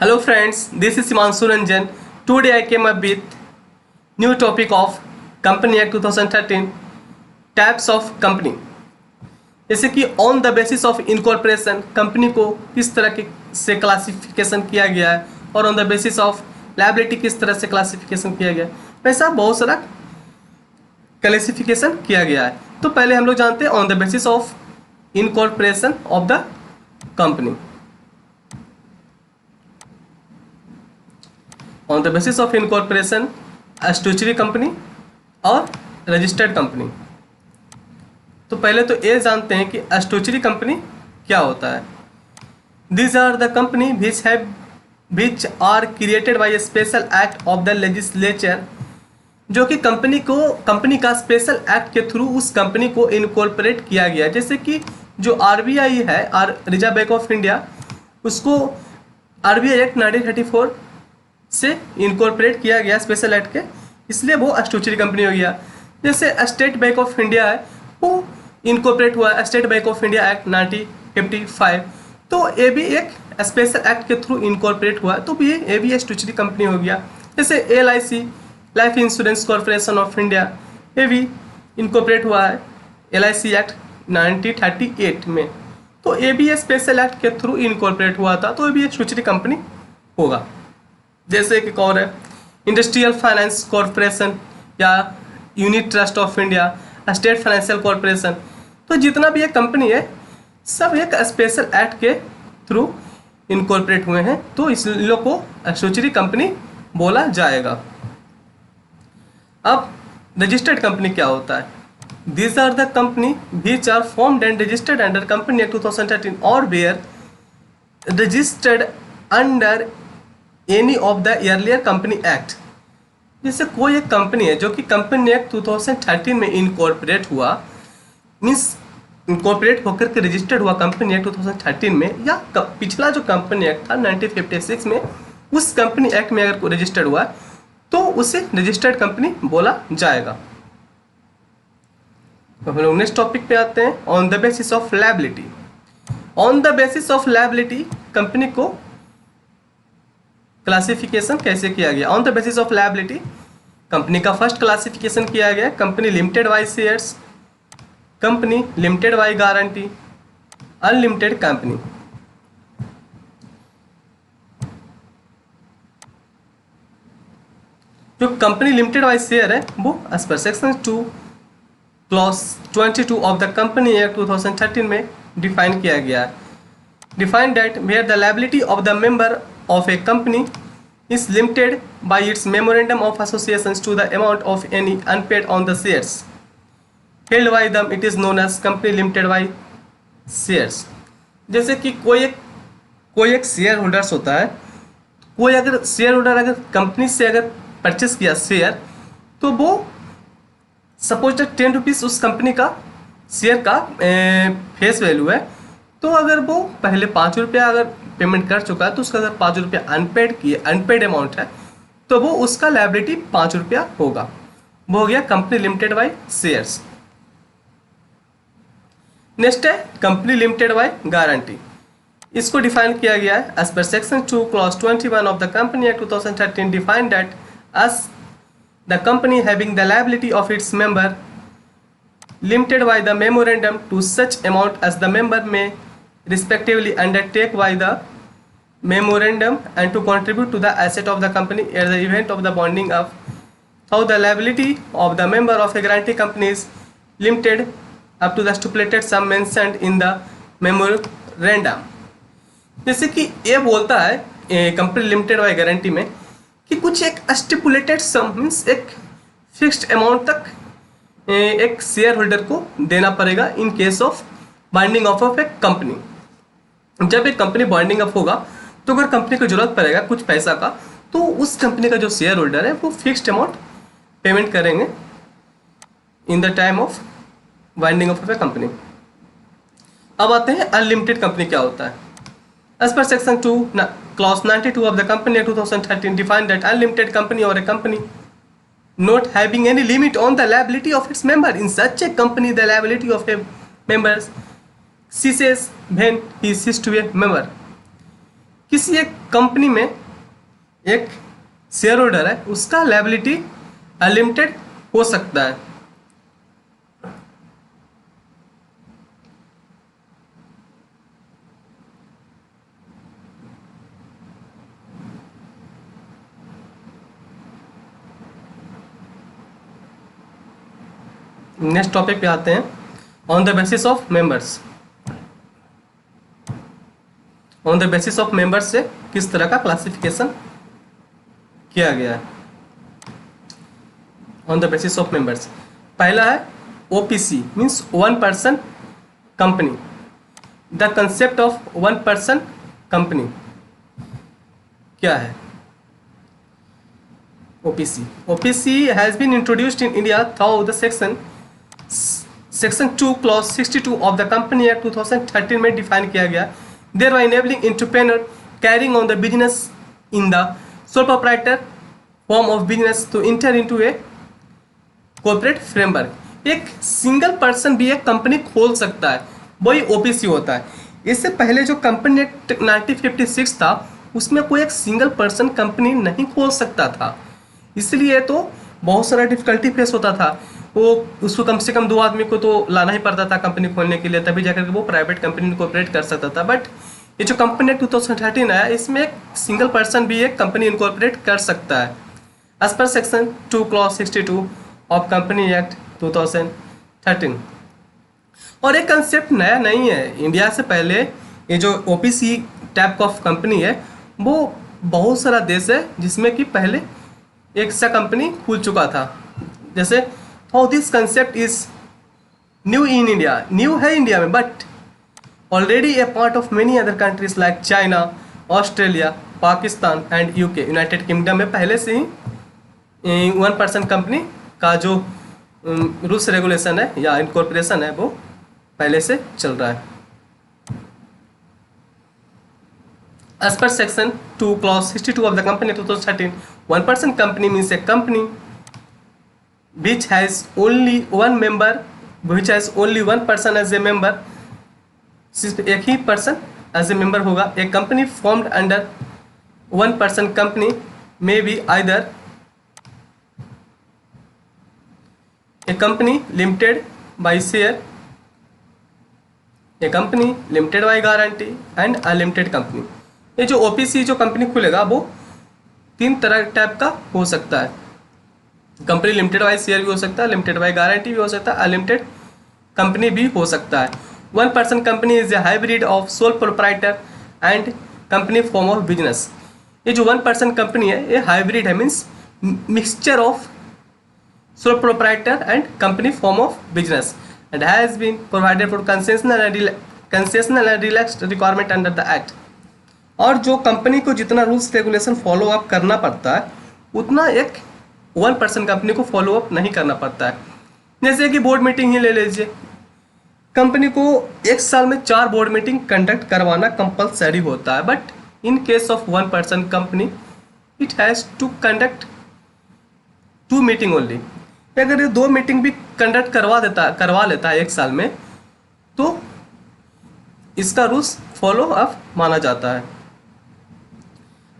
Hello friends, this is Himanshu Ranjan. Today I came up with new topic of Company Act 2013 types of company. जैसे कि on the basis of incorporation company को किस तरह के से classification किया गया है और on the basis of liability किस तरह से क्लासिफिकेशन किया गया है, वैसा बहुत सारा क्लासिफिकेशन किया गया है। तो पहले हम लोग जानते हैं on the basis of incorporation of the company. On the basis of incorporation statutory company और रजिस्टर्ड कंपनी। तो पहले तो ये जानते हैं कि स्टैट्यूटरी कंपनी क्या होता है। These are the company which are created by a special act of the legislature, जो कि कंपनी का स्पेशल एक्ट के थ्रू उस कंपनी को इनकॉर्पोरेट किया गया। जैसे कि जो आरबीआई है, रिजर्व बैंक ऑफ इंडिया, उसको आरबीआई एक्ट 1934 से इनकॉर्पोरेट किया गया स्पेशल एक्ट के, इसलिए वो स्टैट्यूटरी कंपनी हो गया। जैसे स्टेट बैंक ऑफ इंडिया है, वो इनकॉर्पोरेट हुआ state bank of India act 1955, तो ये भी एक स्पेशल एक्ट के थ्रू इनकॉर्पोरेट हुआ, तो ये भी स्टैट्यूटरी कंपनी हो गया। जैसे LIC life insurance corporation of India, ये भी इनकॉर्पोरेट हुआ है LIC एक्ट 1938 में, तो ये भी स्पेशल एक्ट के थ्रू इनकॉर्पोरेट हुआ था, तो ये भी स्टैट्यूटरी कंपनी होगा। जैसे कि कौन है इंडस्ट्रियल फाइनेंस कॉर्पोरेशन या unit trust of India, state financial corporation, तो जितना भी ये कंपनी है सब एक स्पेशल एक्ट के थ्रू इनकॉर्पोरेट हुए हैं, तो इस लोग को स्टैट्यूटरी कंपनी बोला जाएगा। अब रजिस्टर्ड कंपनी क्या होता है। These are the company which are formed and registered under company act 2013 और where registered under any of the earlier company act. जैसे कोई एक कंपनी है जो कि कंपनी एक्ट 2013 में इनकॉर्पोरेट हुआ, मीन्स इनकॉर्पोरेट होकर के रजिस्टर्ड हुआ कंपनी एक्ट 2013 में, या पिछला जो कंपनी एक्ट था 1956 में, उस कंपनी एक्ट में अगर रजिस्टर्ड हुआ तो उसे रजिस्टर्ड कंपनी बोला जाएगा। तो हम लोग नेक्स्ट टॉपिक पे आते हैं, on the basis of liability. On the basis of liability company को क्लासिफिकेशन कैसे किया गया। On the basis of liability company का फर्स्ट क्लासिफिकेशन किया गया company limited by shares, company limited by guarantee, unlimited company. जो कंपनी लिमिटेड बाय शेयर है वो as per section 2 clause 22 of the company act 2013 में डिफाइन किया गया है। Define that where the liability of the member of a company is limited by its memorandum of association to the amount of any unpaid on the shares held by them, it is known as company limited by shares। जैसे कि कोई एक share holders होता है, कोई अगर share holder अगर company से अगर परचेस किया शेयर, तो वो सपोज 10 रुपीज़ उस कंपनी का शेयर का फेस वैल्यू है, तो अगर वो पहले 5 रुपया अगर पेमेंट कर चुका है, तो उसका अगर 5 रुपया अनपेड अमाउंट है, तो वो उसका लायबिलिटी 5 रुपया होगा। वो हो गया company limited by shares. Next है कंपनी लिमिटेड बाय गारंटी। इसको डिफाइन किया गया है as per section 2 clause 21 of the company act 2013 define that as the company having the liability of its member limited by the memorandum to such amount as the member may respectively undertake by the memorandum and to contribute to the asset of the company at the event of the bonding of how the liability of the member of a guarantee company is limited up to the stipulated sum mentioned in the memorandum। जैसे कि ये बोलता है company limited by guarantee में कि कुछ एक stipulated सम means एक फिक्स्ड अमाउंट तक एक शेयर होल्डर को देना पड़ेगा इन case of binding of a company. जब एक कंपनी बाइंडिंग अप होगा, तो अगर कंपनी को जरूरत पड़ेगा कुछ पैसा का, तो उस कंपनी का जो शेयर होल्डर है वो फिक्स्ड अमाउंट पेमेंट करेंगे in the time of binding of a company. अब आते हैं अनलिमिटेड कंपनी क्या होता है। As per section 2 clause 92 of the company act 2013 define that unlimited company और a company not having any limit on the liability of its member. In such a company, the liability of a member ceases when he ceases to be a member। किसी एक company में एक share holder है, उसका liability unlimited हो सकता है। Next topic पे आते हैं, on the basis of members. On the basis of members से किस तरह का क्लासिफिकेशन किया गया है। On the basis of members, पहला है OPC means one person company. The concept of one person company क्या है? OPC, OPC has been introduced in India through the section 2 clause 62 of the company act 2013 में define किया गया, thereby enabling entrepreneur carrying on the business in the sole proprietor form of business to enter into a corporate framework। एक single person भी एक company खोल सकता है, वही ओपीसी होता है। इससे पहले जो कंपनी एक्ट 1956 था, उसमें कोई एक सिंगल पर्सन कंपनी नहीं खोल सकता था, इसलिए तो बहुत सारा डिफिकल्टी फेस होता था। वो उसको कम से कम 2 आदमी को तो लाना ही पड़ता था कंपनी खोलने के लिए, तभी जाकर के वो प्राइवेट कंपनी को ऑपरेट कर सकता था। बट ये जो कंपनी 2013 है, इसमें एक सिंगल पर्सन भी एक कंपनी इनकॉर्पोरेट कर सकता है as per section 2 clause 62 of company act 2013। और एक कंसेप्ट नया नहीं है, इंडिया से पहले ये जो ओपीसी टाइप ऑफ कंपनी है, वो बहुत सारा देश है जिसमें कि पहले एक सा कंपनी खुल चुका था। जैसे how this concept is new in India, new है इंडिया में, but already A part of many other countries like China, Australia, Pakistan and UK, United kingdom में पहले से ही वन पर्सन कंपनी का जो रूल्स रेगुलेशन है या इनकॉर्पोरेशन है, वो पहले से चल रहा है। As per section 2 clause 62 of the company 2013, one person company means a company which has only one member, which has only one person as a member, सिर्फ एक ही पर्सन एज ए मेंबर होगा। A company formed under one person company may be either a company limited by share, a company limited by guarantee and unlimited company. ये जो OPC जो company खुलेगा वो 3 तरह टाइप का हो सकता है। कंपनी लिमिटेड बाय शेयर भी हो सकता है, लिमिटेड बाय गारंटी भी हो सकता है, अनलिमिटेड कंपनी भी हो सकता है। One person company is a hybrid of sole proprietor and company form of business. ये जो वन पर्सन कंपनी है, ये हाइब्रिड है, means mixture of sole proprietor and company form of business and has been provided for concessional and relaxed requirement under the act. और जो company को जितना rules regulation follow up करना पड़ता है, उतना एक वन पर्सन कंपनी को फॉलो अप नहीं करना पड़ता है। जैसे कि बोर्ड मीटिंग ही ले लीजिए, कंपनी को 1 साल में 4 बोर्ड मीटिंग कंडक्ट करवाना कंपलसरी होता है, but in case of one person company it has to conduct 2 meeting only. अगर ये 2 मीटिंग भी कंडक्ट करवा लेता है 1 साल में, तो इसका रूल्स फॉलो अप माना जाता है।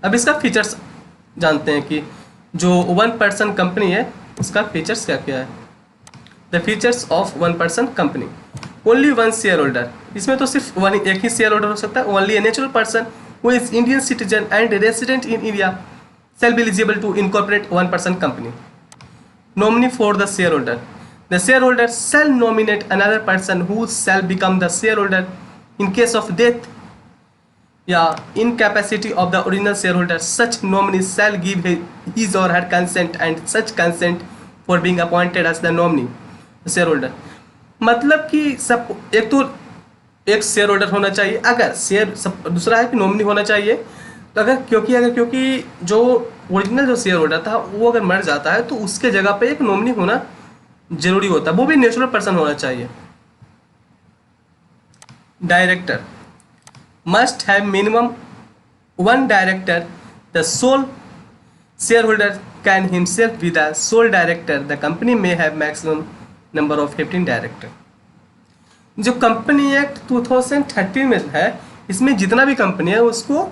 अब इसका फीचर्स जानते हैं कि जो वन पर्सन कंपनी है, इसका फीचर्स क्या क्या है। The features of one person company, only one share holder, इसमें तो सिर्फ एक ही शेयर होल्डर हो सकता है। Only a natural person who is Indian citizen and resident in India shall be eligible to incorporate one person company. Nominee for the shareholder, the shareholder shall nominate another person who shall become the shareholder in case of death incapacity of the original shareholder. Such nominee shall give his or her consent and such consent for being appointed as the nominee shareholder. मतलब कि सब एक share holder होना चाहिए, अगर share दूसरा है कि नॉमिनी होना चाहिए। तो क्योंकि जो ओरिजिनल जो शेयर होल्डर था वो अगर मर जाता है, तो उसके जगह पे एक नॉमिनी होना जरूरी होता है, वो भी नेचुरल पर्सन होना चाहिए। Director must have minimum 1 director, the sole shareholder can himself be the sole director, the company may have maximum number of 15 director. जो कंपनी एक्ट 2013 में है, इसमें जितना भी कंपनी है उसको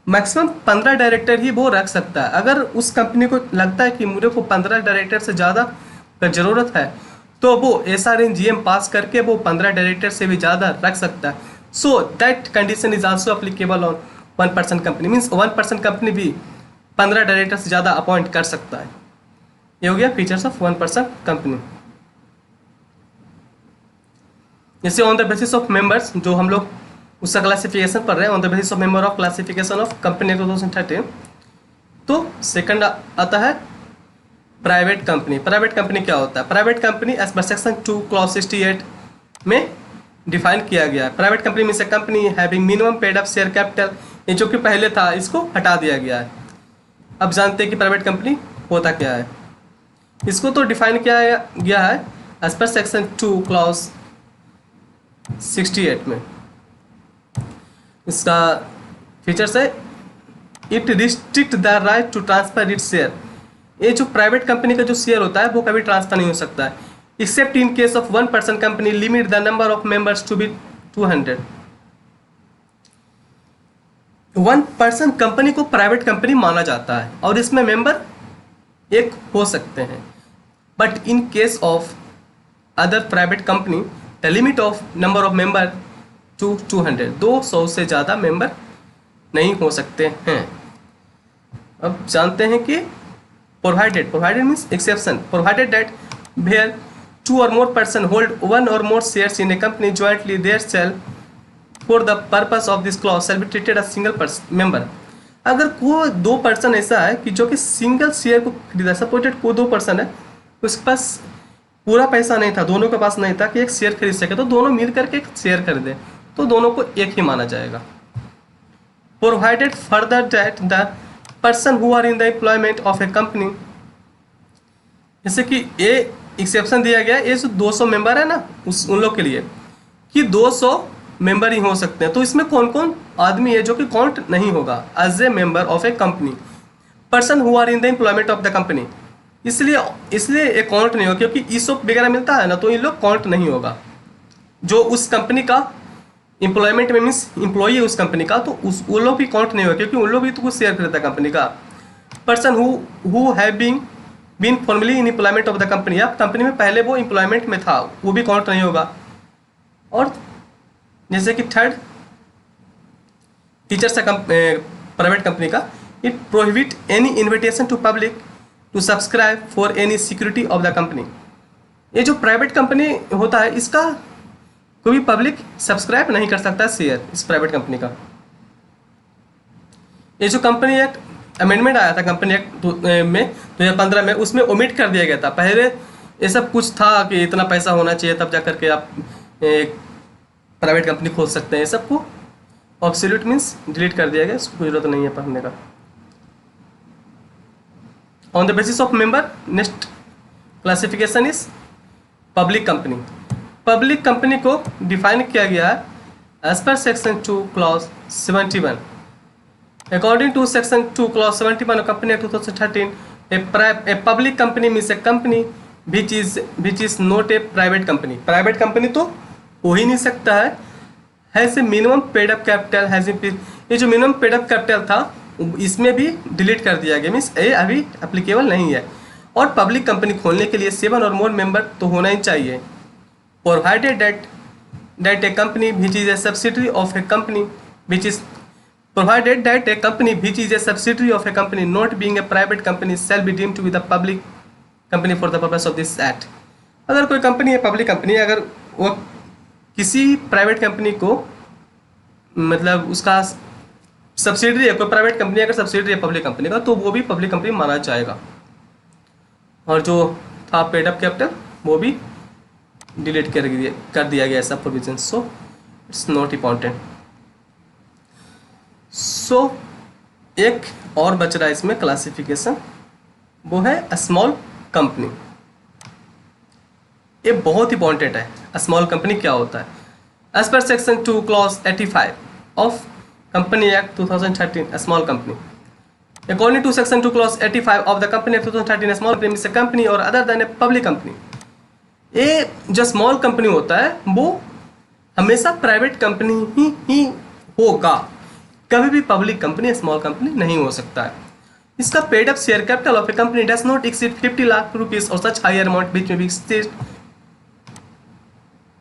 मैक्सिमम 15 डायरेक्टर ही वो रख सकता है। अगर उस कंपनी को लगता है कि मुझे को 15 डायरेक्टर से ज़्यादा का ज़रूरत है, तो वो SRNGM पास करके वो 15 डायरेक्टर से भी ज़्यादा रख सकता है। So that condition is also applicable on 1% company, means 1% company भी 15 डायरेक्टर से ज़्यादा अपॉइंट कर सकता है। ये हो गया फीचर्स ऑफ 1% कंपनी। जैसे on the basis of members, जो हम लोग उसका क्लासिफिकेशन पढ़ रहे हैं, on the basis of member of classification of company 2013, तो सेकंड आता है प्राइवेट कंपनी। प्राइवेट कंपनी क्या होता है? Private company as per section 2 clause 68 में डिफाइन किया गया है। Private company means a company having minimum paid up share capital, ये जो कि पहले था इसको हटा दिया गया है। अब जानते हैं कि प्राइवेट कंपनी होता क्या है। इसको तो डिफाइन किया गया है एज पर सेक्शन 2 क्लॉज 68 में। इसका फीचर्स है, it restrict the right to transfer its share. ये जो प्राइवेट कंपनी का जो शेयर होता है वो कभी ट्रांसफर नहीं हो सकता है, except in case of 1% company limit the number of members to be 200। 1% company को प्राइवेट कंपनी माना जाता है और इसमें मेंबर एक हो सकते हैं, but in case of other private company the limit of number of member to 200, 200 से ज़्यादा मेंबर नहीं हो सकते हैं। अब जानते हैं कि provided means exception, provided that where 2 or more person hold 1 or more shares in a company jointly, their shall for the purpose of this clause shall be treated as single member। अगर कोई 2 person ऐसा है कि जो कि single share को खरीदा, supported कोई 2 पर्सन है, उसके पास पूरा पैसा नहीं था, दोनों के पास नहीं था कि एक शेयर खरीद सके, तो दोनों मिल करके एक शेयर खरीदे, तो दोनों को एक ही माना जाएगा। Provided further that the person who are in the employment of a company, जैसे कि ये एक्सेप्शन दिया गया, ये जो 200 मेंबर है ना उन लोग के लिए कि 200 मेंबर ही हो सकते हैं। तो इसमें कौन कौन आदमी है जो कि काउंट नहीं होगा as a member of a company? Person who are in the employment of the company, इसलिए ये काउंट नहीं होगा, क्योंकि ईसोप वगैरह मिलता है ना, तो इन लोग काउंट नहीं होगा। जो उस कंपनी का एम्प्लॉयमेंट में मीन्स एम्प्लॉई है उस कंपनी का, तो वो लोग भी काउंट नहीं होगा, क्योंकि उन लोग भी तो कुछ शेयर खरीदता है कंपनी का। Person who have been formally in employment of the company, अब कंपनी में पहले वो एम्प्लॉयमेंट में था, वो भी काउंट नहीं होगा। और जैसे कि थर्ड फीचर्स है प्राइवेट कंपनी का, it prohibit any invitation to public to subscribe for any security of the company. ये जो प्राइवेट कंपनी होता है, इसका कोई भी पब्लिक सब्सक्राइब नहीं कर सकता शेयर इस प्राइवेट कंपनी का। ये जो कंपनी एक्ट अमेंडमेंट आया था कंपनी एक्ट में 2015 में, उसमें ओमिट कर दिया गया था। पहले ये सब कुछ था कि इतना पैसा होना चाहिए तब जा करके आप एक प्राइवेट कंपनी खोल सकते हैं, ये सब को ऑब्सोल्यूट मीन्स डिलीट कर दिया गया, उसको जरूरत नहीं है पढ़ने का। On the basis of member, next classification is public company. Public company को डिफाइन किया गया है as per section 2 clause 71। According to section 2 clause 71 of Company Act 2013, a public company means a company which is not a private company। Private company तो हो ही नहीं सकता है। Has a minimum paid up capital, ये जो minimum paid up capital था इसमें भी डिलीट कर दिया गया, मीन्स ये अभी एप्लीकेबल नहीं है। और पब्लिक कंपनी खोलने के लिए 7 और मोर मेंबर तो होना ही चाहिए। Provided that A company which is a subsidiary of a company which is provided that a company which is a subsidiary of a company not being a private company shall be deemed to be the public company for the purpose of this act। अगर कोई company है public company, अगर वो किसी private company को मतलब उसका subsidiary है, कोई प्राइवेट कंपनी अगर सब्सिडरी है पब्लिक कंपनी का, तो वो भी पब्लिक कंपनी माना जाएगा। और जो था पेड अप कैपिटल वो भी डिलीट कर दिया गया ऐसा provision, so it's not important. So एक और बच रहा है इसमें क्लासिफिकेशन, वो है स्मॉल कंपनी। ये बहुत इंपॉर्टेंट है। स्मॉल कंपनी क्या होता है? As per section 2 clause 85 of company act 2013, small company. According to section 2 clause 85 of the company act 2013, small company is a company और other than a public company. ये जो small company होता है वो हमेशा प्राइवेट कंपनी ही होगा। कभी भी पब्लिक कंपनी स्मॉल कंपनी नहीं हो सकता है। इसका paid up share capital of a company does not exceed 50 lakh rupees और सच हायर अमाउंट बीच में भी exceed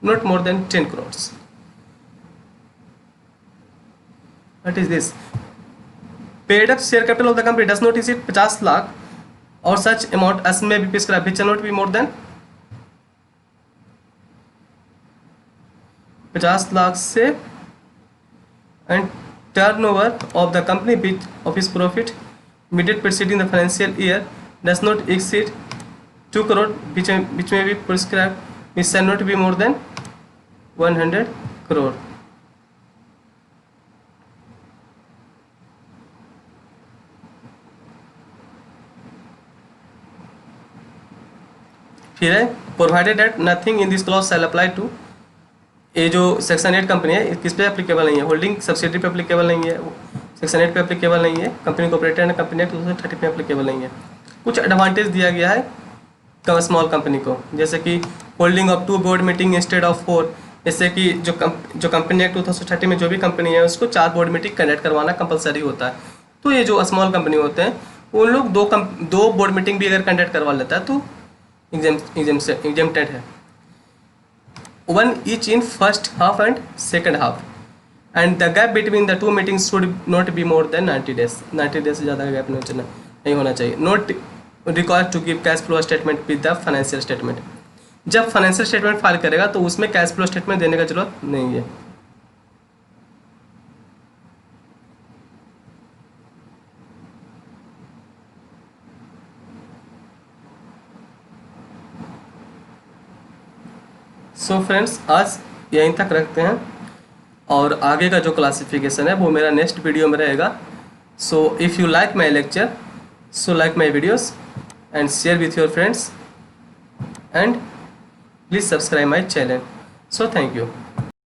not more than 10 crores। What is this? Paid up share capital of the company does not exceed 50 lakh or such amount as may be prescribed which cannot be more than 50 lakh से and turnover of the company which of its profit immediate preceding the financial year does not exceed 2 crore which may be prescribed which shall not be more than 100 crore। फिर है provided that nothing in this clause shall apply to, ये जो section 8 company है किस पे applicable नहीं है, holding subsidiary पे एप्लीकेबल नहीं है, सेक्शन 8 पे एप्लीकेबल नहीं है, company cooperated and company act 2030 पे एप्लीकेबल नहीं है। कुछ एडवांटेज दिया गया है स्मॉल कंपनी को, जैसे कि holding of 2 board meeting instead of 4, जैसे कि जो कंपनी एक्ट 2030 में जो भी कंपनी है उसको 4 बोर्ड मीटिंग कंडक्ट करवाना कंपलसरी होता है। तो ये जो स्मॉल कंपनी होते हैं उन लोग 2 बोर्ड मीटिंग भी अगर कंडक्ट करवा लेता है तो exempted है। 1 each in first half and second half and the gap between the 2 meetings should not be more than 90 days। 90 days से ज़्यादा गैप नहीं होना चाहिए। Not required to give cash flow statement with the financial statement. जब financial statement file करेगा तो उसमें cash flow statement देने का जरूरत नहीं है। सो फ्रेंड्स आज यहीं तक रखते हैं और आगे का जो क्लासिफिकेशन है वो मेरा नेक्स्ट वीडियो में रहेगा। So if you like my lecture so like my videos and share with your friends and please subscribe my channel. So thank you.